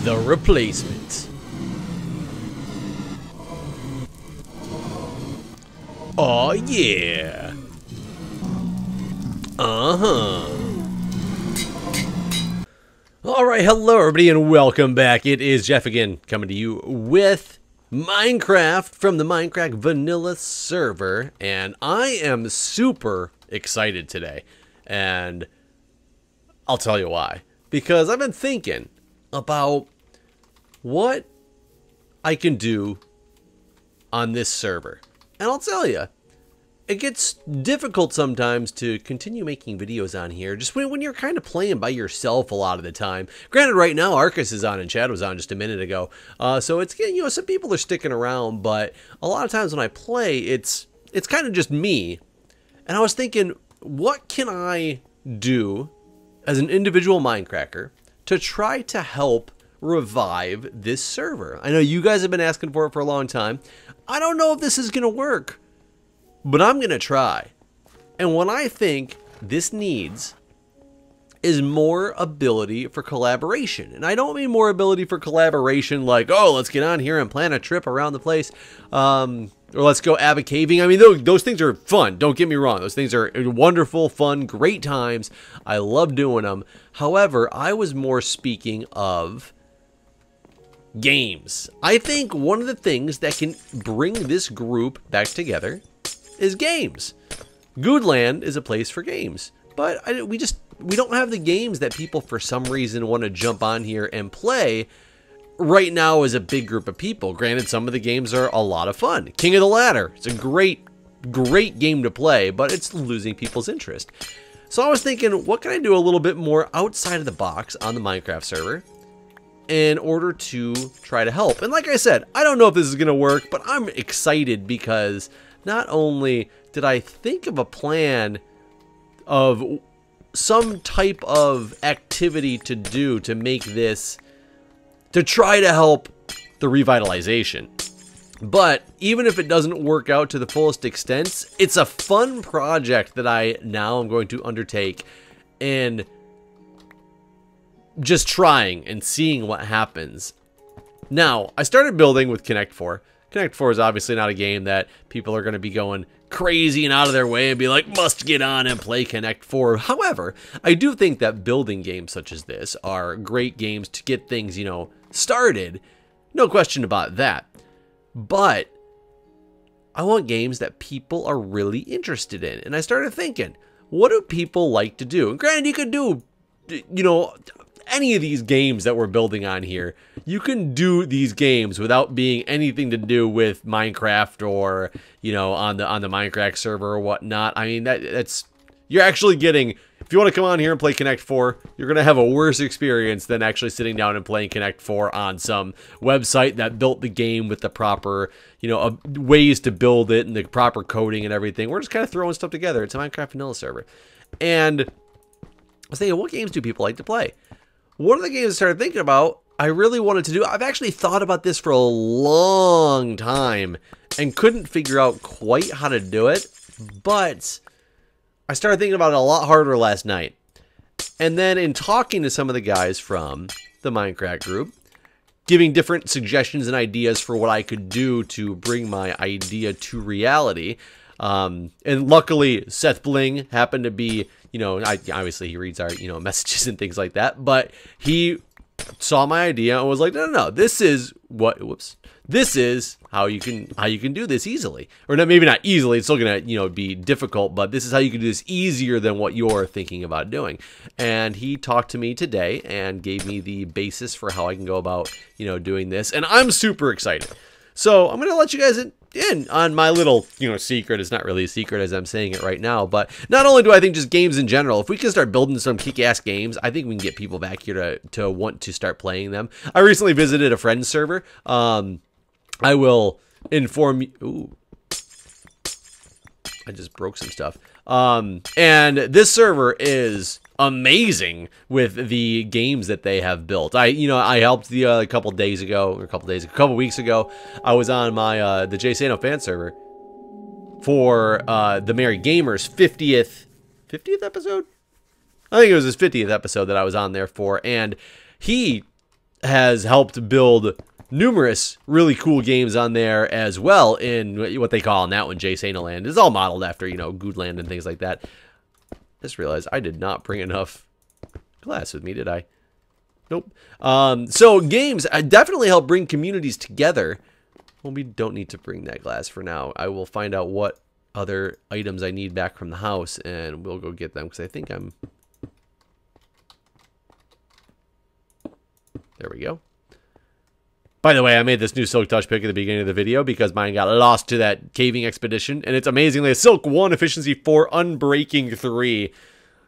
The Replacement. Oh yeah. Alright, hello everybody and welcome back. It is Jeff again coming to you with Minecraft from the MindCrack Vanilla Server, and I am super excited today, and I'll tell you why. Because I've been thinking about what I can do on this server. And I'll tell you, it gets difficult sometimes to continue making videos on here, just when you're kind of playing by yourself a lot of the time. Granted, right now, Arcus is on and Chad was on just a minute ago. So it's getting, some people are sticking around, but a lot of times when I play, it's kind of just me. And I was thinking, what can I do as an individual Mindcracker to try to help revive this server? I know you guys have been asking for it for a long time. I don't know if this is going to work, but I'm going to try. And what I think this needs is more ability for collaboration. And I don't mean more ability for collaboration like, oh, let's get on here and plan a trip around the place. Or let's go Abba caving. I mean, those things are fun. Don't get me wrong. Those things are wonderful, fun, great times. I love doing them. However, I was more speaking of games. I think one of the things that can bring this group back together is games. Guude is a place for games, but we don't have the games that people for some reason want to jump on here and play right now as a big group of people. Granted, some of the games are a lot of fun. King of the Ladder, it's a great game to play, but it's losing people's interest. So I was thinking, what can I do a little bit more outside of the box on the Minecraft server in order to try to help? And like I said, I don't know if this is going to work, but I'm excited because not only did I think of a plan of some type of activity to do to make this, to try to help the revitalization, but even if it doesn't work out to the fullest extent, it's a fun project that I now am going to undertake and just trying and seeing what happens. Now, I started building with Connect 4. Connect 4 is obviously not a game that people are going to be going crazy and out of their way and be like, must get on and play Connect 4. However, I do think that building games such as this are great games to get things, started. No question about that. But I want games that people are really interested in. And I started thinking, what do people like to do? And granted, you could do, any of these games that we're building on here. You can do these games without being anything to do with Minecraft or, on the MindCrack server or whatnot. I mean, that's you're actually getting, if you want to come on here and play Connect 4, you're going to have a worse experience than actually sitting down and playing Connect 4 on some website that built the game with the proper, ways to build it and the proper coding and everything. We're just kind of throwing stuff together. It's a MindCrack Vanilla Server. And I was thinking, what games do people like to play? One of the games I started thinking about, I really wanted to do, I've actually thought about this for a long time and couldn't figure out quite how to do it, but I started thinking about it a lot harder last night. And then in talking to some of the guys from the MindCrack group, giving different suggestions and ideas for what I could do to bring my idea to reality. And luckily, Seth Bling happened to be, obviously he reads our, messages and things like that, but he saw my idea and was like, no, this is what, this is how you can do this easily. Or not, maybe not easily, it's still gonna, be difficult, but this is how you can do this easier than what you're thinking about doing. And he talked to me today and gave me the basis for how I can go about, doing this. And I'm super excited. So I'm gonna let you guys in on my little, secret. It's not really a secret as I'm saying it right now, but not only do I think just games in general, if we can start building some kick-ass games, I think we can get people back here to want to start playing them. I recently visited a friend's server. I will inform you. Ooh. I just broke some stuff. And this server is amazing with the games that they have built. I helped a couple weeks ago. I was on my the Jay Sano fan server for the Merry Gamers 50th episode. I think it was his 50th episode that I was on there for, and he has helped build numerous really cool games on there as well in what they call in that one Jay Land. It's all modeled after, you know, Guude Land and things like that. Just realized I did not bring enough glass with me, did I? Nope. So games definitely help bring communities together. Well, we don't need to bring that glass for now. I will find out what other items I need back from the house, and we'll go get them, because I think I'm... There we go. By the way, I made this new Silk Touch pick at the beginning of the video because mine got lost to that caving expedition, and it's amazingly a Silk 1, Efficiency 4, Unbreaking 3.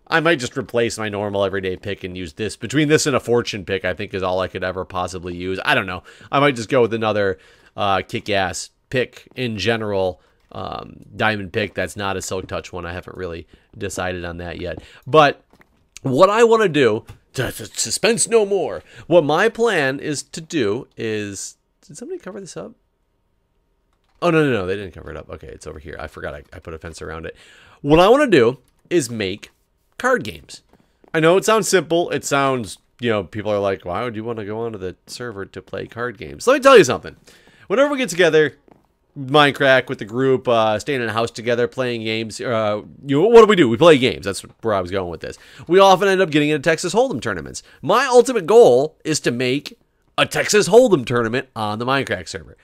I might just replace my normal everyday pick and use this. Between this and a Fortune pick, I think is all I could ever possibly use. I don't know. I might just go with another kick-ass pick in general, diamond pick that's not a Silk Touch one. I haven't really decided on that yet. But what I want to do... Suspense no more. What my plan is to do is... Did somebody cover this up? Oh, no, they didn't cover it up. Okay, it's over here. I forgot I put a fence around it. What I want to do is make card games. I know it sounds simple. It sounds, you know, people are like, why would you want to go onto the server to play card games? Let me tell you something. Whenever we get together... MindCrack with the group, staying in a house together, playing games. You know, what do? We play games. That's where I was going with this. We often end up getting into Texas Hold'em tournaments. My ultimate goal is to make a Texas Hold'em tournament on the MindCrack server.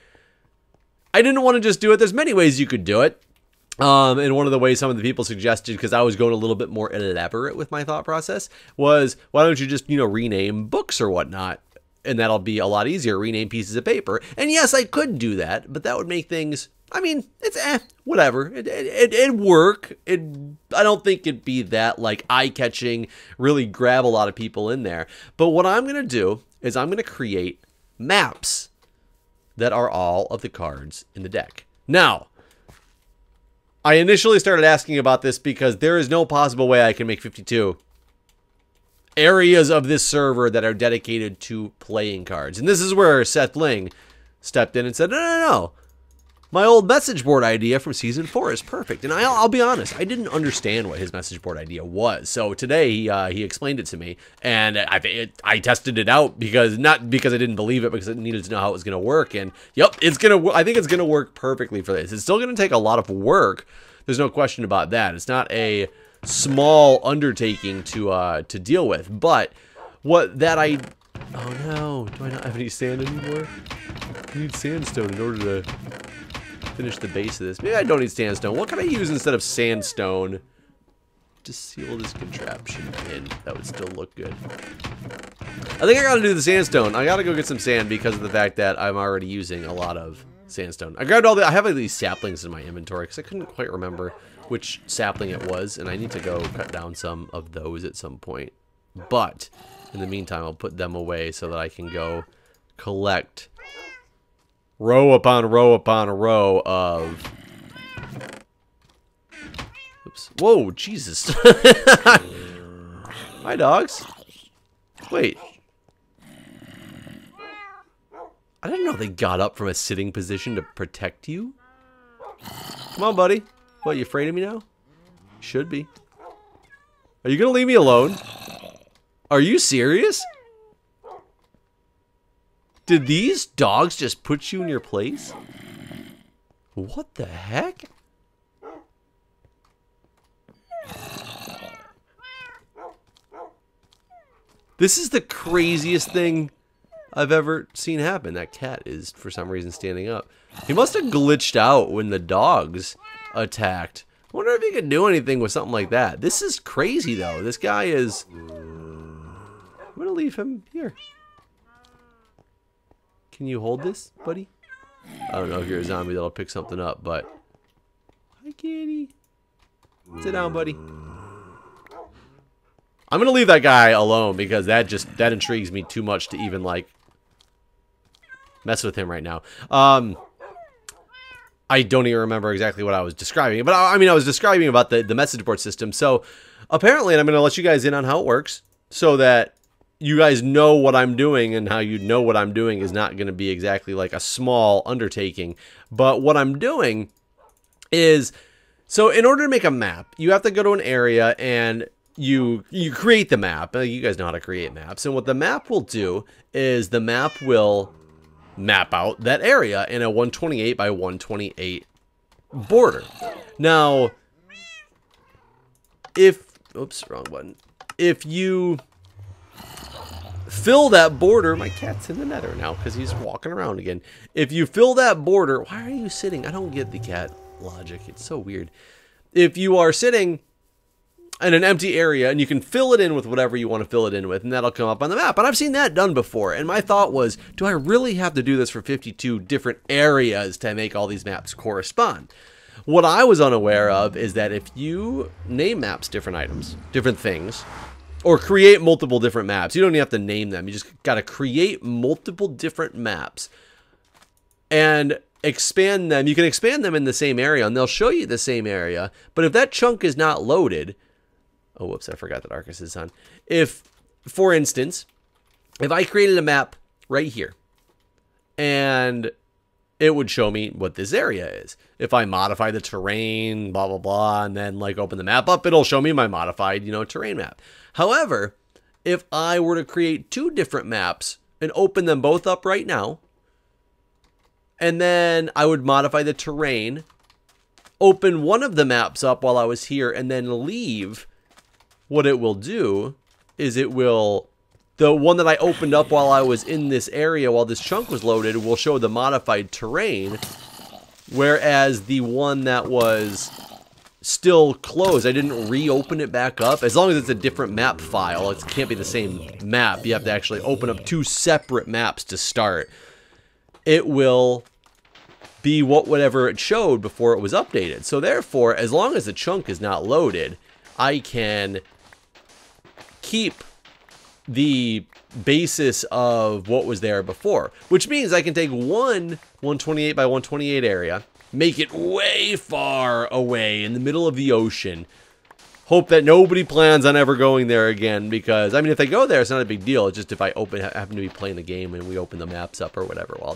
I didn't want to just do it. There's many ways you could do it. And one of the ways some of the people suggested, because I was going a little bit more elaborate with my thought process, was why don't you just, you know, rename books or whatnot? And that'll be a lot easier, rename pieces of paper. And yes, I could do that, but that would make things, I mean, it's whatever. It'd work. I don't think it'd be that, like, eye-catching, really grab a lot of people in there. But what I'm going to do is I'm going to create maps that are all of the cards in the deck. Now, I initially started asking about this because there is no possible way I can make 52 areas of this server that are dedicated to playing cards. And this is where Seth Ling stepped in and said, no. My old message board idea from Season 4 is perfect. And I'll be honest, I didn't understand what his message board idea was. So today he explained it to me, and I tested it out not because I didn't believe it, because I needed to know how it was going to work. And yep, I think it's going to work perfectly for this. It's still going to take a lot of work. There's no question about that. It's not a small undertaking to deal with, but what that oh no, do I not have any sand anymore? I need sandstone in order to finish the base of this. Maybe I don't need sandstone. What can I use instead of sandstone to seal this contraption in? That would still look good. I think I gotta do the sandstone. I gotta go get some sand because of the fact that I'm already using a lot of sandstone. I grabbed I have like these saplings in my inventory because I couldn't quite remember which sapling it was, and I need to go cut down some of those at some point. But in the meantime, I'll put them away so that I can go collect row upon row upon row of... Oops. Whoa, Jesus. Hi, dogs. Wait. I didn't know they got up from a sitting position to protect you. Come on, buddy. What, you afraid of me now? Should be. Are you gonna leave me alone? Are you serious? Did these dogs just put you in your place? What the heck? This is the craziest thing I've ever seen happen. That cat is, for some reason, standing up. He must have glitched out when the dogs attacked. I wonder if he could do anything with something like that. This is crazy, though. This guy is... I'm going to leave him here. Can you hold this, buddy? I don't know if you're a zombie that'll pick something up, but... Hi, kitty. Sit down, buddy. I'm going to leave that guy alone because that intrigues me too much to even, like, mess with him right now. I don't even remember exactly what I was describing, but I mean, I was describing about the message board system. So apparently, and I'm going to let you guys in on how it works so that you guys know what I'm doing, and how you know what I'm doing is not going to be exactly like a small undertaking. But what I'm doing is, so in order to make a map, you have to go to an area and you create the map. You guys know how to create maps. And what the map will do is the map will map out that area in a 128 by 128 border. Now, oops, wrong button. If you fill that border, my cat's in the nether now because he's walking around again. If you fill that border, why are you sitting? I don't get the cat logic. It's so weird. If you are sitting in an empty area and you can fill it in with whatever you want to fill it in with, and that'll come up on the map. And I've seen that done before. And my thought was, do I really have to do this for 52 different areas to make all these maps correspond? What I was unaware of is that if you name maps different items, different things, or create multiple different maps, you don't even have to name them. You just got to create multiple different maps and expand them. You can expand them in the same area and they'll show you the same area. But if that chunk is not loaded, oh, whoops, I forgot that Arcus is on. If, for instance, if I created a map right here and it would show me what this area is. If I modify the terrain, blah, blah, blah, and then like open the map up, it'll show me my modified, terrain map. However, if I were to create two different maps and open them both up right now, and then I would modify the terrain, open one of the maps up while I was here, and then leave, what it will do is it will, the one that I opened up while I was in this area, while this chunk was loaded, will show the modified terrain, whereas the one that was still closed, I didn't reopen it back up. As long as it's a different map file, it can't be the same map. You have to actually open up two separate maps to start. It will be whatever it showed before it was updated. So therefore, as long as the chunk is not loaded, I can keep the basis of what was there before, which means I can take one 128 by 128 area, make it way far away in the middle of the ocean, hope that nobody plans on ever going there again, because I mean, if they go there, it's not a big deal. It's just if I happen to be playing the game and we open the maps up or whatever while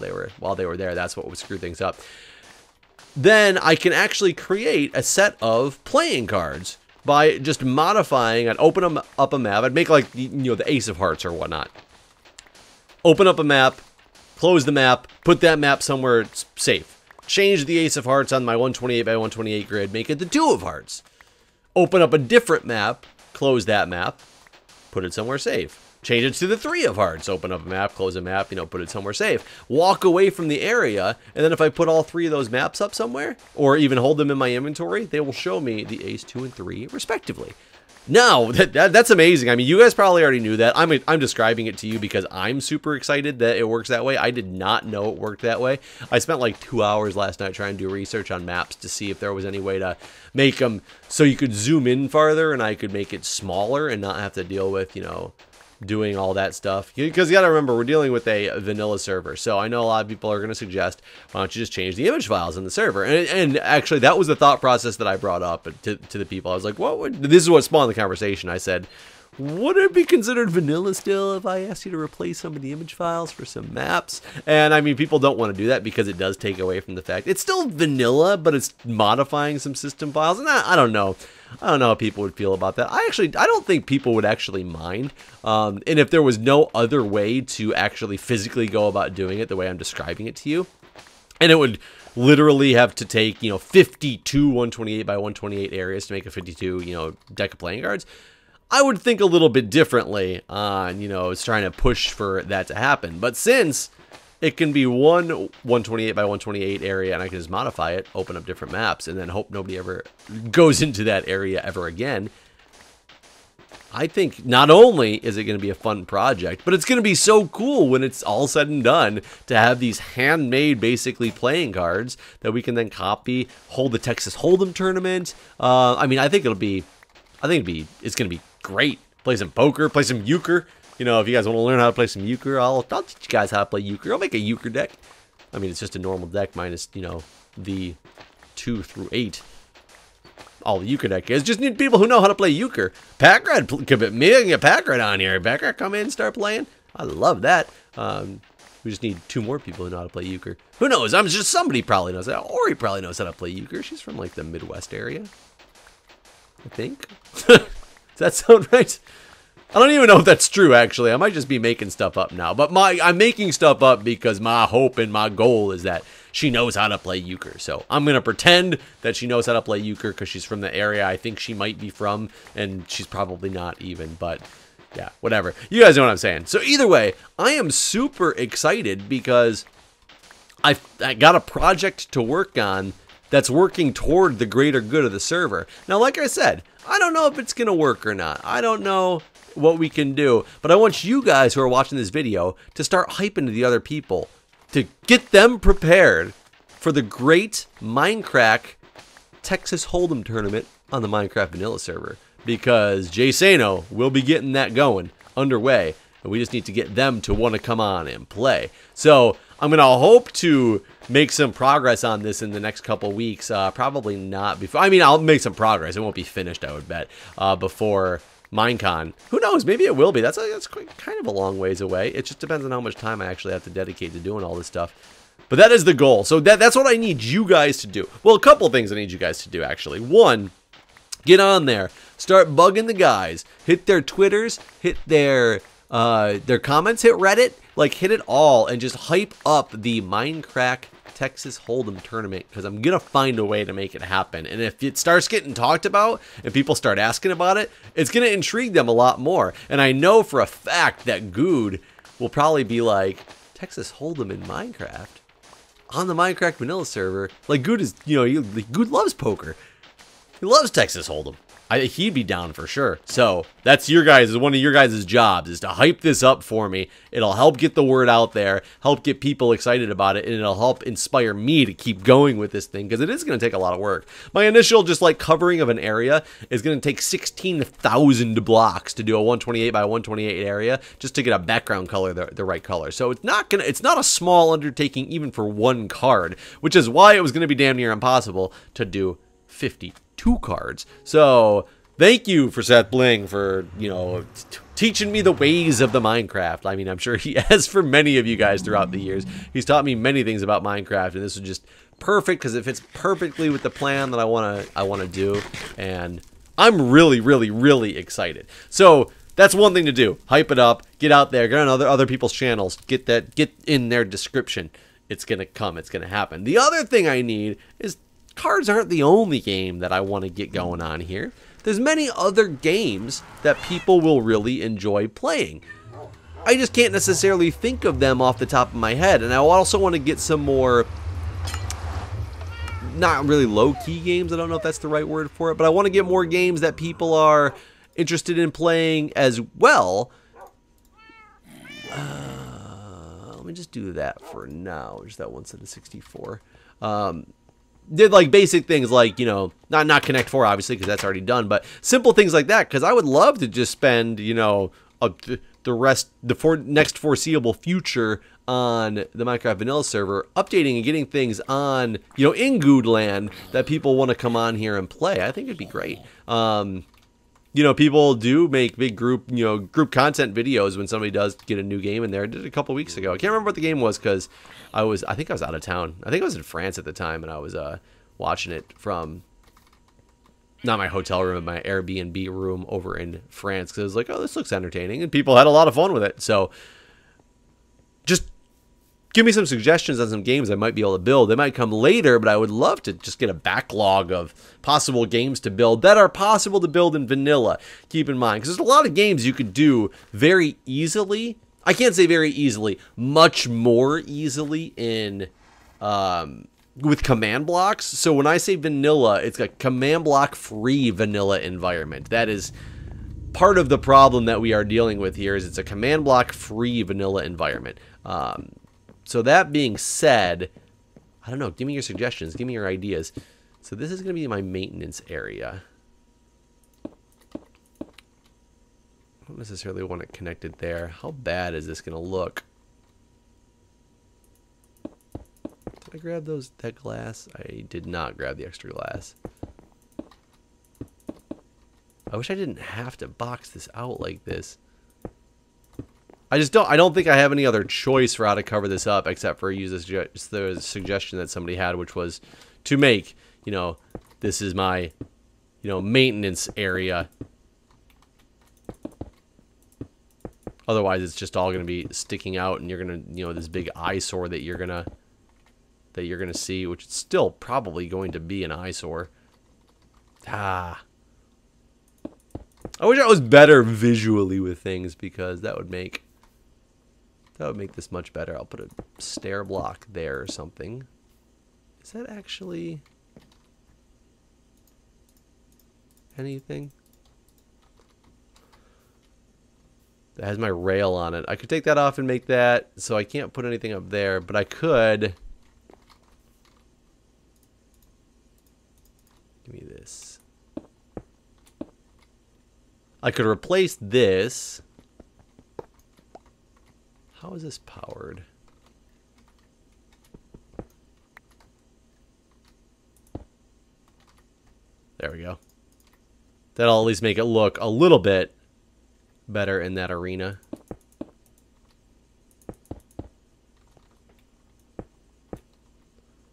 they were there, that's what would screw things up. Then I can actually create a set of playing cards by just modifying. I'd open up a map. I'd make like, the Ace of Hearts or whatnot. Open up a map, close the map, put that map somewhere safe. Change the Ace of Hearts on my 128 by 128 grid, make it the Two of Hearts. Open up a different map, close that map, put it somewhere safe. Change it to the Three of Hearts. Open up a map, close a map, put it somewhere safe. Walk away from the area, and then if I put all three of those maps up somewhere, or even hold them in my inventory, they will show me the Ace, 2, and 3, respectively. Now, that's amazing. I mean, you guys probably already knew that. I'm describing it to you because I'm super excited that it works that way. I did not know it worked that way. I spent like 2 hours last night trying to do research on maps to see if there was any way to make them so you could zoom in farther and I could make it smaller and not have to deal with, doing all that stuff, because you got to remember we're dealing with a vanilla server. So I know a lot of people are going to suggest, why don't you just change the image files in the server? And actually that was the thought process that I brought up to the people. I was like, this is what spawned the conversation. I said, would it be considered vanilla still if I asked you to replace some of the image files for some maps? And I mean, people don't want to do that because it does take away from the fact it's still vanilla, but it's modifying some system files. And I don't know. I don't know how people would feel about that. I don't think people would actually mind. And if there was no other way to actually physically go about doing it the way I'm describing it to you, and it would literally have to take, 52 128 by 128 areas to make a 52, deck of playing cards, I would think a little bit differently on, trying to push for that to happen. But since it can be one 128 by 128 area, and I can just modify it, open up different maps, and then hope nobody ever goes into that area ever again. I think not only is it going to be a fun project, but it's going to be so cool when it's all said and done to have these handmade, basically, playing cards that we can then copy, hold the Texas Hold'em tournament. I mean, it's going to be great. Play some poker, play some euchre. If you guys want to learn how to play some euchre, I'll teach you guys how to play euchre. I'll make a euchre deck. I mean, it's just a normal deck minus, the 2 through 8. All the euchre deck is. Just need people who know how to play euchre. Packrat, maybe I can get Packrat on here. Packrat, come in and start playing. I love that. We just need 2 more people who know how to play euchre. Who knows? I'm just somebody probably knows that. Ori probably knows how to play euchre. She's from like the Midwest area, I think. that sound right? I don't even know if that's true, actually. I might just be making stuff up now. But I'm making stuff up because my hope and my goal is that she knows how to play euchre. So I'm going to pretend that she knows how to play euchre because she's from the area I think she might be from. And she's probably not even, but yeah, whatever. You guys know what I'm saying. So either way, I am super excited because I got a project to work on that's working toward the greater good of the server. Now, like I said, I don't know if it's going to work or not. I don't know what we can do, but I want you guys who are watching this video to start hyping to the other people to get them prepared for the great MindCrack Texas Hold'em tournament on the MindCrack Vanilla server, because Jay Sano will be getting that going underway, and we just need to get them to want to come on and play. So I'm going to hope to make some progress on this in the next couple weeks. Probably not before. I mean, I'll make some progress. It won't be finished, I would bet, before Minecon. Who knows? Maybe it will be. That's kind of a long ways away. It just depends on how much time I actually have to dedicate to doing all this stuff. But that is the goal. So that's what I need you guys to do. Well, a couple things I need you guys to do, actually. One, get on there. Start bugging the guys. Hit their Twitters. Hit their comments. Hit Reddit. Like, hit it all. And just hype up the MindCrack Texas Hold'em tournament, because I'm going to find a way to make it happen. And if it starts getting talked about and people start asking about it, it's going to intrigue them a lot more. And I know for a fact that Guude will probably be like, Texas Hold'em in Minecraft on the MindCrack Vanilla server. Like, Guude is, Guude loves poker. He loves Texas Hold'em. He'd be down for sure. So that's one of your guys' jobs, is to hype this up for me. It'll help get the word out there, help get people excited about it, and it'll help inspire me to keep going with this thing, because it is going to take a lot of work. My initial just like covering of an area is going to take 16,000 blocks to do a 128 by 128 area just to get a background color the right color. So it's not a small undertaking even for one card, which is why it was going to be damn near impossible to do 52 cards. So thank you for Seth Bling for, teaching me the ways of the Minecraft. I mean, I'm sure he has for many of you guys throughout the years. He's taught me many things about Minecraft, and this is just perfect because it fits perfectly with the plan that I want to do, and I'm really, really, really excited. So that's one thing to do. Hype it up. Get out there. Get on other people's channels. Get in their description. It's gonna come. It's gonna happen. The other thing I need is, cards aren't the only game that I want to get going on here. There's many other games that people will really enjoy playing. I just can't necessarily think of them off the top of my head. And I also want to get some more, not really low-key games. I don't know if that's the right word for it. But I want to get more games that people are interested in playing as well. Let me just do that for now. Just that one set of 64. Did like basic things like, not Connect 4 obviously, because that's already done, but simple things like that, because I would love to just spend, the next foreseeable future on the MindCrack Vanilla server, updating and getting things on, in Guude land that people want to come on here and play. I think it'd be great. People do make big group content videos when somebody does get a new game in there. I did it a couple weeks ago. I can't remember what the game was because I think I was out of town. I think I was in France at the time, and I was watching it from not my hotel room, but my Airbnb room over in France, because I was like, oh, this looks entertaining, and people had a lot of fun with it. So just give me some suggestions on some games I might be able to build. They might come later, but I would love to just get a backlog of possible games to build that are possible to build in vanilla. Keep in mind, because there's a lot of games you could do very easily. I can't say very easily, much more easily in with command blocks. So when I say vanilla, it's a command block free vanilla environment. That is part of the problem that we are dealing with here, is it's a command block free vanilla environment. So that being said, I don't know, give me your suggestions, give me your ideas. So this is going to be my maintenance area. I don't necessarily want it connected there. How bad is this going to look? Did I grab that glass? I did not grab the extra glass. I wish I didn't have to box this out like this. I don't think I have any other choice for how to cover this up except for use the suggestion that somebody had, which was to make, this is my, maintenance area Otherwise, it's just all going to be sticking out, and you're going to, you know, this big eyesore that you're gonna see, which is still probably going to be an eyesore. Ah. I wish I was better visually with things, because that would make this much better. I'll put a stair block there or something. Is that actually anything? That has my rail on it. I could take that off and make that, so I can't put anything up there, but I could. Give me this. I could replace this. How is this powered? There we go. That'll at least make it look a little bit better in that arena.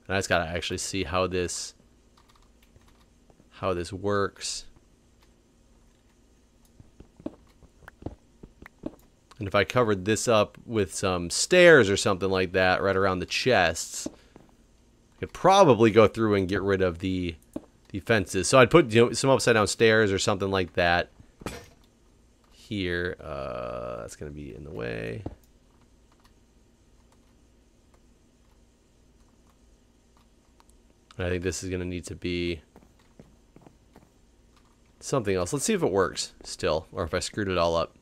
And I just gotta actually see how this works. And if I covered this up with some stairs or something like that right around the chests, I could probably go through and get rid of the fences. So I'd put, you know, some upside down stairs or something like that here. That's going to be in the way. And I think this is going to need to be something else. Let's see if it works still, or if I screwed it all up.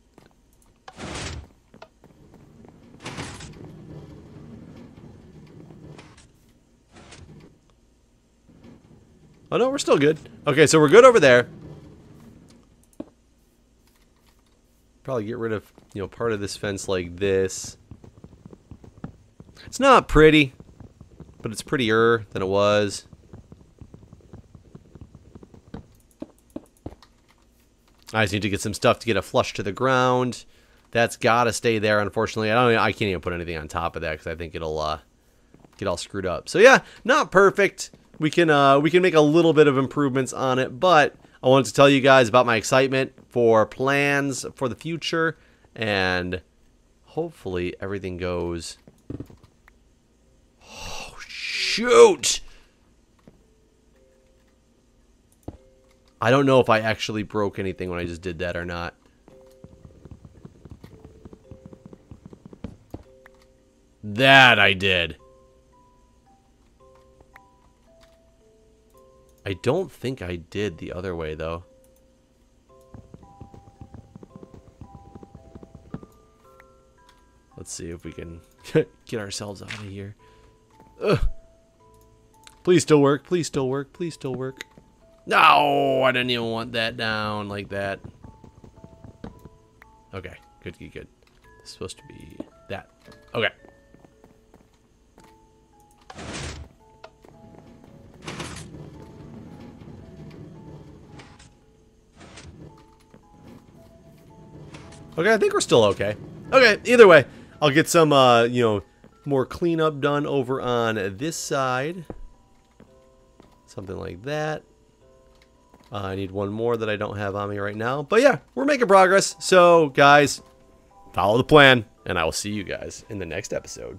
Oh no, we're still good. Okay, so we're good over there. Probably get rid of, you know, part of this fence like this. It's not pretty, but it's prettier than it was. I just need to get some stuff to get it flush to the ground. That's gotta stay there, unfortunately. I can't even put anything on top of that because I think it'll get all screwed up. So yeah, not perfect. We can make a little bit of improvements on it, but I wanted to tell you guys about my excitement for plans for the future, and hopefully everything goes. Oh shoot! I don't know if I actually broke anything when I just did that or not. That I did. I don't think I did the other way, though. Let's see if we can get ourselves out of here. Ugh. Please still work. Please still work. Please still work. No, I didn't even want that down like that. Okay, good, good, good. It's supposed to be that. Okay. Okay, I think we're still okay. Okay, either way, I'll get some, you know, more cleanup done over on this side. Something like that. I need one more that I don't have on me right now. But yeah, we're making progress. So, guys, follow the plan, and I will see you guys in the next episode.